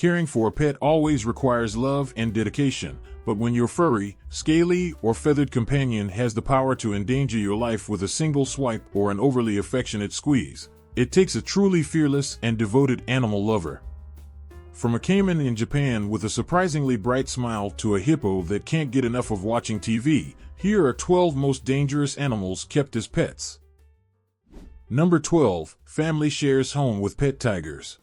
Caring for a pet always requires love and dedication, but when your furry, scaly, or feathered companion has the power to endanger your life with a single swipe or an overly affectionate squeeze, it takes a truly fearless and devoted animal lover. From a caiman in Japan with a surprisingly bright smile to a hippo that can't get enough of watching TV, here are 12 most dangerous animals kept as pets. Number 12. Family shares home with pet tigers.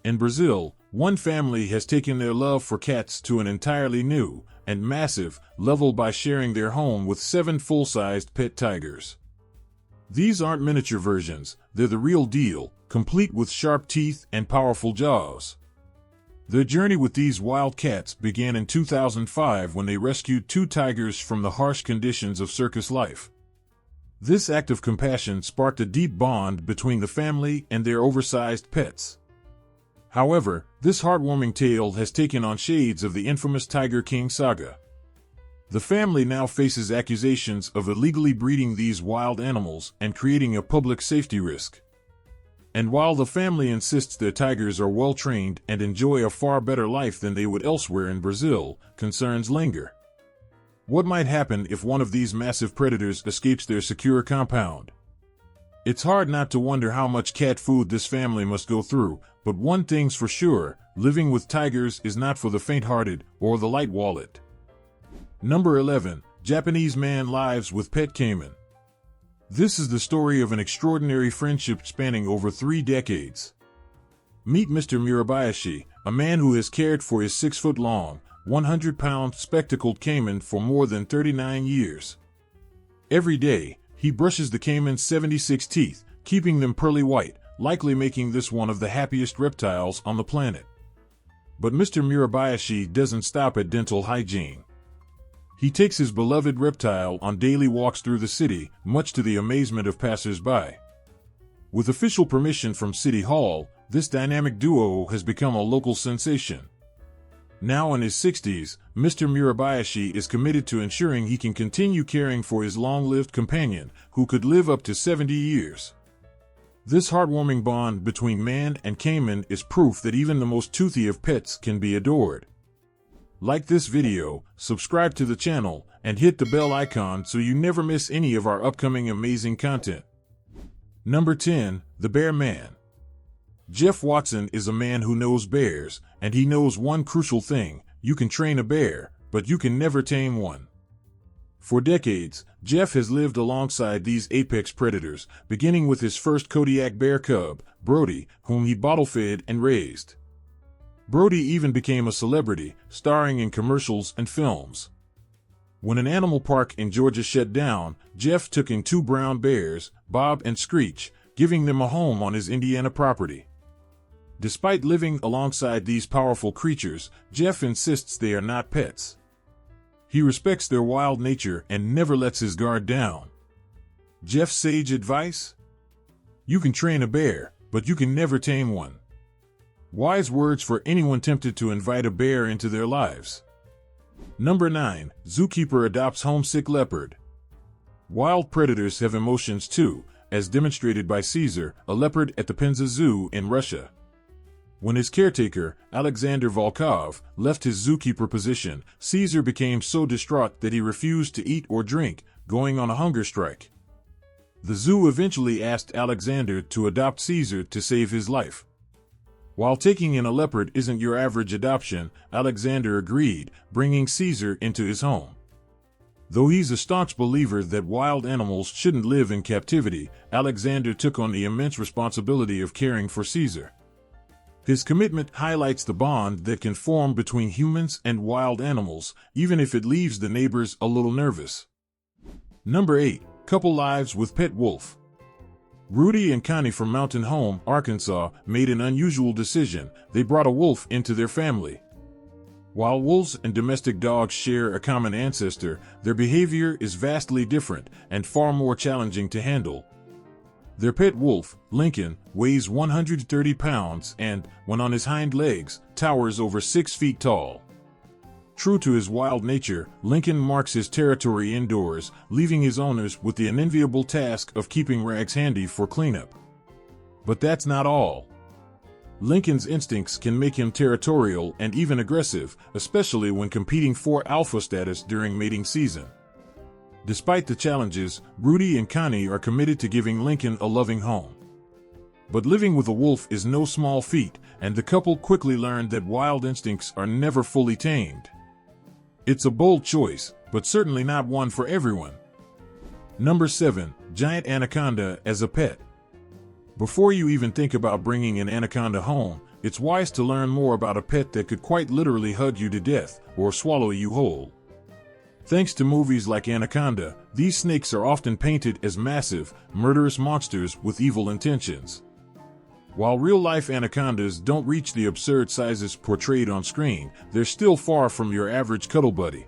In Brazil, one family has taken their love for cats to an entirely new and massive level by sharing their home with 7 full-sized pet tigers. These aren't miniature versions, they're the real deal, complete with sharp teeth and powerful jaws. Their journey with these wild cats began in 2005 when they rescued 2 tigers from the harsh conditions of circus life. This act of compassion sparked a deep bond between the family and their oversized pets. However, this heartwarming tale has taken on shades of the infamous Tiger King saga. The family now faces accusations of illegally breeding these wild animals and creating a public safety risk. And while the family insists their tigers are well trained and enjoy a far better life than they would elsewhere in Brazil, concerns linger. What might happen if one of these massive predators escapes their secure compound? It's hard not to wonder how much cat food this family must go through, but one thing's for sure, living with tigers is not for the faint-hearted or the light wallet. Number 11. Japanese man lives with pet caiman. This is the story of an extraordinary friendship spanning over 3 decades. Meet Mr. Murabayashi, a man who has cared for his 6-foot-long, 100-pound spectacled caiman for more than 39 years. Every day, he brushes the caiman's 76 teeth, keeping them pearly white, likely making this one of the happiest reptiles on the planet. But Mr. Murabayashi doesn't stop at dental hygiene. He takes his beloved reptile on daily walks through the city, much to the amazement of passers-by. With official permission from City Hall, this dynamic duo has become a local sensation. Now in his 60s, Mr. Murabayashi is committed to ensuring he can continue caring for his long-lived companion, who could live up to 70 years. This heartwarming bond between man and caiman is proof that even the most toothy of pets can be adored. Like this video, subscribe to the channel, and hit the bell icon so you never miss any of our upcoming amazing content. Number 10. The Bear Man. Jeff Watson is a man who knows bears, and he knows one crucial thing: you can train a bear, but you can never tame one. For decades, Jeff has lived alongside these apex predators, beginning with his first Kodiak bear cub, Brody, whom he bottle-fed and raised. Brody even became a celebrity, starring in commercials and films. When an animal park in Georgia shut down, Jeff took in 2 brown bears, Bob and Screech, giving them a home on his Indiana property. Despite living alongside these powerful creatures, Jeff insists they are not pets. He respects their wild nature and never lets his guard down. Jeff's sage advice? You can train a bear, but you can never tame one. Wise words for anyone tempted to invite a bear into their lives. Number 9. Zookeeper adopts homesick leopard. Wild predators have emotions too, as demonstrated by Caesar, a leopard at the Penza Zoo in Russia. When his caretaker, Alexander Volkov, left his zookeeper position, Caesar became so distraught that he refused to eat or drink, going on a hunger strike. The zoo eventually asked Alexander to adopt Caesar to save his life. While taking in a leopard isn't your average adoption, Alexander agreed, bringing Caesar into his home. Though he's a staunch believer that wild animals shouldn't live in captivity, Alexander took on the immense responsibility of caring for Caesar. His commitment highlights the bond that can form between humans and wild animals, even if it leaves the neighbors a little nervous. Number 8. Couple lives with pet wolf. Rudy and Connie from Mountain Home, Arkansas, made an unusual decision. They brought a wolf into their family. While wolves and domestic dogs share a common ancestor, their behavior is vastly different and far more challenging to handle. Their pet wolf, Lincoln, weighs 130 pounds and, when on his hind legs, towers over 6 feet tall. True to his wild nature, Lincoln marks his territory indoors, leaving his owners with the unenviable task of keeping rags handy for cleanup. But that's not all. Lincoln's instincts can make him territorial and even aggressive, especially when competing for alpha status during mating season. Despite the challenges, Rudy and Connie are committed to giving Lincoln a loving home. But living with a wolf is no small feat, and the couple quickly learned that wild instincts are never fully tamed. It's a bold choice, but certainly not one for everyone. Number 7. Giant anaconda as a pet. Before you even think about bringing an anaconda home, it's wise to learn more about a pet that could quite literally hug you to death or swallow you whole. Thanks to movies like Anaconda, these snakes are often painted as massive, murderous monsters with evil intentions. While real-life anacondas don't reach the absurd sizes portrayed on screen, they're still far from your average cuddle buddy.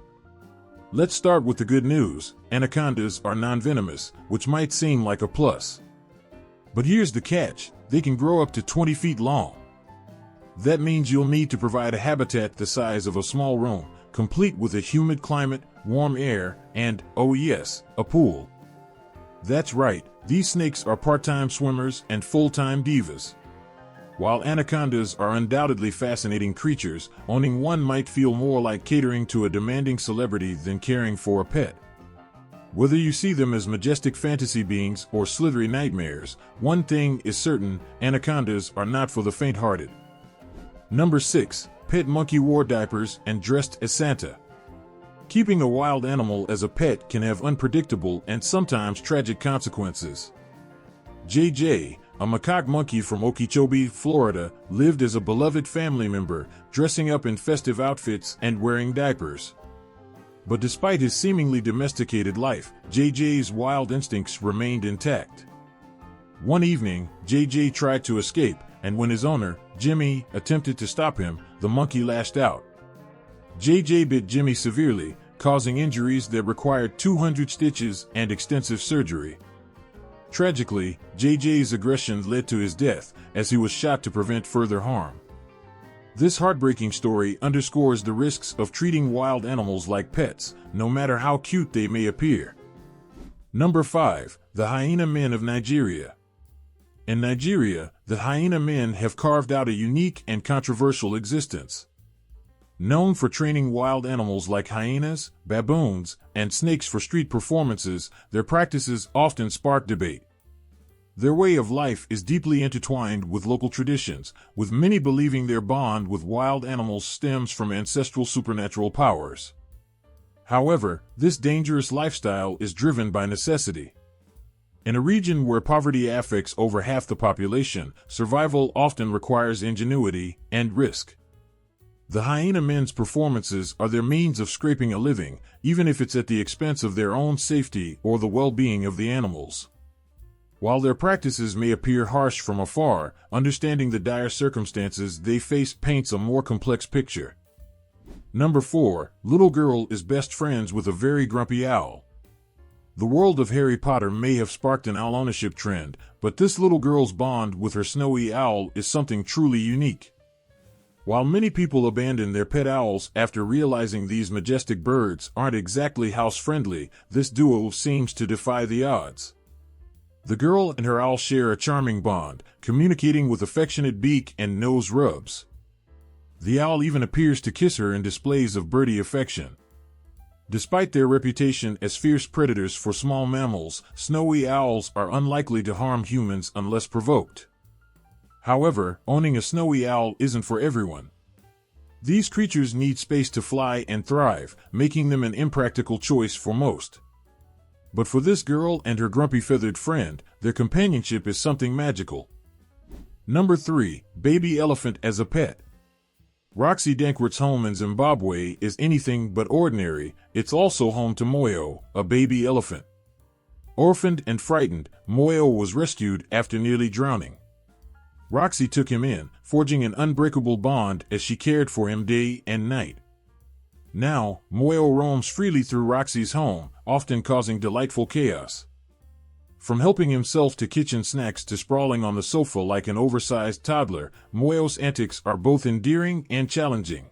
Let's start with the good news. Anacondas are non-venomous, which might seem like a plus. But here's the catch: they can grow up to 20 feet long. That means you'll need to provide a habitat the size of a small room, complete with a humid climate, warm air, and, oh yes, a pool. That's right, these snakes are part-time swimmers and full-time divas. While anacondas are undoubtedly fascinating creatures, owning one might feel more like catering to a demanding celebrity than caring for a pet. Whether you see them as majestic fantasy beings or slithery nightmares, one thing is certain: anacondas are not for the faint-hearted. Number 6. Pet monkey wore diapers and dressed as Santa. Keeping a wild animal as a pet can have unpredictable and sometimes tragic consequences. JJ, a macaque monkey from Okeechobee, Florida, lived as a beloved family member, dressing up in festive outfits and wearing diapers. But despite his seemingly domesticated life, JJ's wild instincts remained intact. One evening, JJ tried to escape, and when his owner, Jimmy, attempted to stop him, the monkey lashed out. JJ bit Jimmy severely, causing injuries that required 200 stitches and extensive surgery. Tragically, JJ's aggression led to his death, as he was shot to prevent further harm. This heartbreaking story underscores the risks of treating wild animals like pets, no matter how cute they may appear. Number 5. The hyena men of Nigeria. In Nigeria, the hyena men have carved out a unique and controversial existence. Known for training wild animals like hyenas, baboons, and snakes for street performances, their practices often spark debate. Their way of life is deeply intertwined with local traditions, with many believing their bond with wild animals stems from ancestral supernatural powers. However, this dangerous lifestyle is driven by necessity. In a region where poverty affects over half the population, survival often requires ingenuity and risk. The hyena men's performances are their means of scraping a living, even if it's at the expense of their own safety or the well-being of the animals. While their practices may appear harsh from afar, understanding the dire circumstances they face paints a more complex picture. Number 4. Little girl is best friends with a very grumpy owl. The world of Harry Potter may have sparked an owl ownership trend, but this little girl's bond with her snowy owl is something truly unique. While many people abandon their pet owls after realizing these majestic birds aren't exactly house-friendly, this duo seems to defy the odds. The girl and her owl share a charming bond, communicating with affectionate beak and nose rubs. The owl even appears to kiss her in displays of birdie affection. Despite their reputation as fierce predators for small mammals, snowy owls are unlikely to harm humans unless provoked. However, owning a snowy owl isn't for everyone. These creatures need space to fly and thrive, making them an impractical choice for most. But for this girl and her grumpy feathered friend, their companionship is something magical. Number 3. Baby elephant as a pet. Roxy Dankworth's home in Zimbabwe is anything but ordinary. It's also home to Moyo, a baby elephant. Orphaned and frightened, Moyo was rescued after nearly drowning. Roxy took him in, forging an unbreakable bond as she cared for him day and night. Now, Moyo roams freely through Roxy's home, often causing delightful chaos. From helping himself to kitchen snacks to sprawling on the sofa like an oversized toddler, Moyo's antics are both endearing and challenging.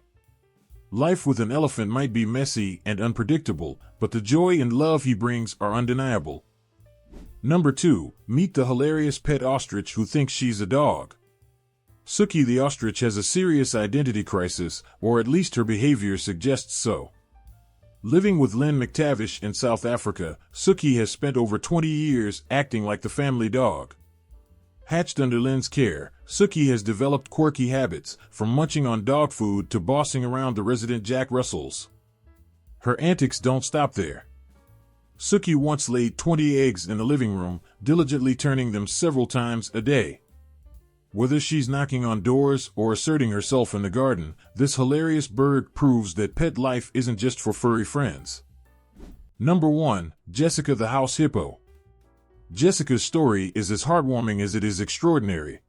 Life with an elephant might be messy and unpredictable, but the joy and love he brings are undeniable. Number 2. Meet the hilarious pet ostrich who thinks she's a dog. Suki the ostrich has a serious identity crisis, or at least her behavior suggests so. Living with Lynn McTavish in South Africa, Suki has spent over 20 years acting like the family dog. Hatched under Lynn's care, Suki has developed quirky habits, from munching on dog food to bossing around the resident Jack Russells. Her antics don't stop there. Suki once laid 20 eggs in the living room, diligently turning them several times a day. Whether she's knocking on doors or asserting herself in the garden, this hilarious bird proves that pet life isn't just for furry friends. Number 1. Jessica the house hippo. Jessica's story is as heartwarming as it is extraordinary.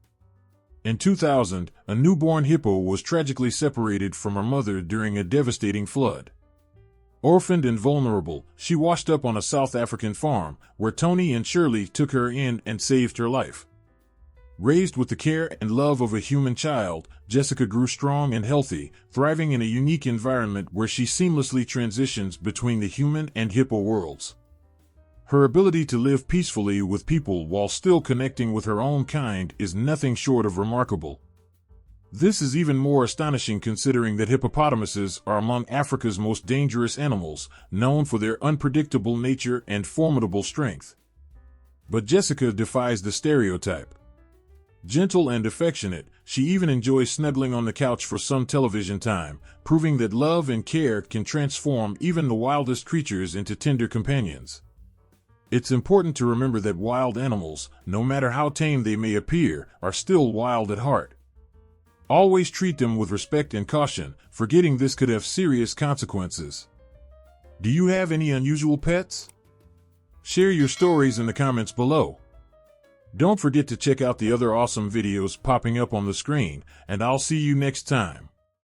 In 2000, a newborn hippo was tragically separated from her mother during a devastating flood. Orphaned and vulnerable, she washed up on a South African farm, where Tony and Shirley took her in and saved her life. Raised with the care and love of a human child, Jessica grew strong and healthy, thriving in a unique environment where she seamlessly transitions between the human and hippo worlds. Her ability to live peacefully with people while still connecting with her own kind is nothing short of remarkable. This is even more astonishing considering that hippopotamuses are among Africa's most dangerous animals, known for their unpredictable nature and formidable strength. But Jessica defies the stereotype. Gentle and affectionate, she even enjoys snuggling on the couch for some television time, proving that love and care can transform even the wildest creatures into tender companions. It's important to remember that wild animals, no matter how tame they may appear, are still wild at heart. Always treat them with respect and caution, forgetting this could have serious consequences. Do you have any unusual pets? Share your stories in the comments below. Don't forget to check out the other awesome videos popping up on the screen, and I'll see you next time.